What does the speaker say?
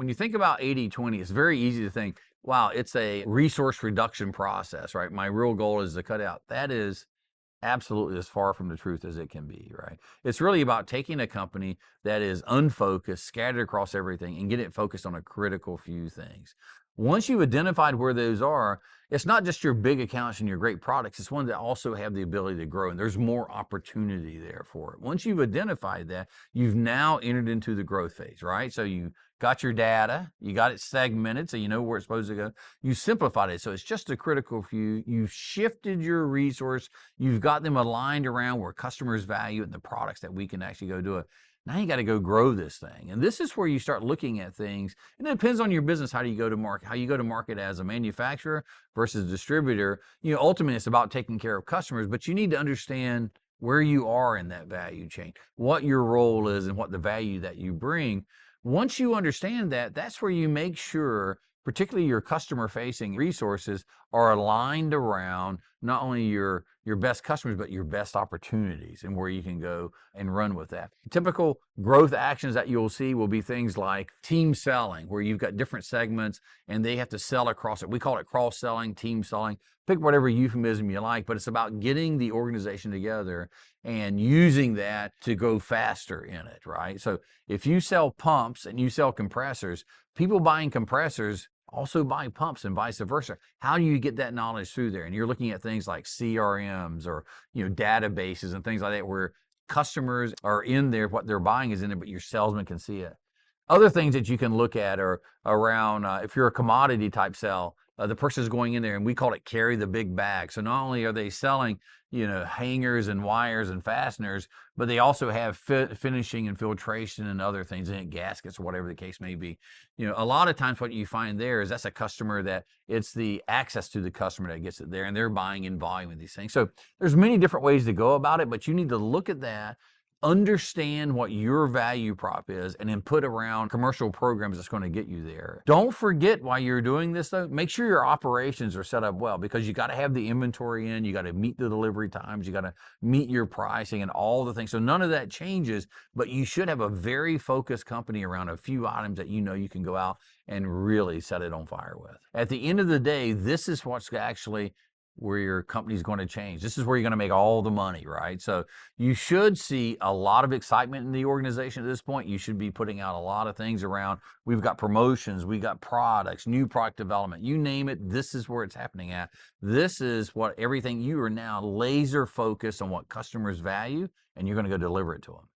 When you think about 80/20, it's very easy to think, wow, it's a resource reduction process, right? My real goal is to cut out. That is absolutely as far from the truth as it can be, right? It's really about taking a company that is unfocused, scattered across everything, and get it focused on a critical few things. Once you've identified where those are, it's not just your big accounts and your great products, it's ones that also have the ability to grow, and there's more opportunity there for it. Once you've identified that, you've now entered into the growth phase, right? So you got your data, you got it segmented so you know where it's supposed to go. You simplified it so it's just a critical few. You've shifted your resource. You've got them aligned around where customers value it and the products that we can actually go do it. Now you got to go grow this thing. And this is where you start looking at things. And it depends on your business, how do you go to market, how you go to market as a manufacturer versus a distributor. Ultimately, it's about taking care of customers, but you need to understand where you are in that value chain, what your role is, and what the value that you bring. Once you understand that, that's where you make sure, particularly your customer facing resources, are aligned around not only your best customers, but your best opportunities and where you can go and run with that. Typical growth actions that you'll see will be things like team selling, where you've got different segments and they have to sell across it. We call it cross selling, team selling, pick whatever euphemism you like, but it's about getting the organization together and using that to go faster in it, right? So if you sell pumps and you sell compressors, people buying compressors also buy pumps and vice versa. How do you get that knowledge through there? And you're looking at things like CRMs or databases and things like that, where customers are in there, what they're buying is in there, but your salesman can see it. Other things that you can look at are around, if you're a commodity type sell, the person is going in there, and we call it carry the big bag. So not only are they selling, hangers and wires and fasteners, but they also have finishing and filtration and other things in it, gaskets or whatever the case may be. A lot of times what you find there is that's a customer that it's the access to the customer that gets it there, and they're buying in volume with these things. So there's many different ways to go about it, but you need to look at that, understand what your value prop is, and then put around commercial programs that's going to get you there. Don't forget, while you're doing this though, make sure your operations are set up well, because you got to have the inventory in, you got to meet the delivery times, you got to meet your pricing and all the things. So none of that changes, but you should have a very focused company around a few items that you can go out and really set it on fire with. At the end of the day, this is what's actually where your company's going to change. This is where you're going to make all the money, right? So you should see a lot of excitement in the organization at this point. You should be putting out a lot of things around, we've got promotions, we've got products, new product development, you name it, this is where it's happening at. This is what everything, you are now laser focused on what customers value, and you're going to go deliver it to them.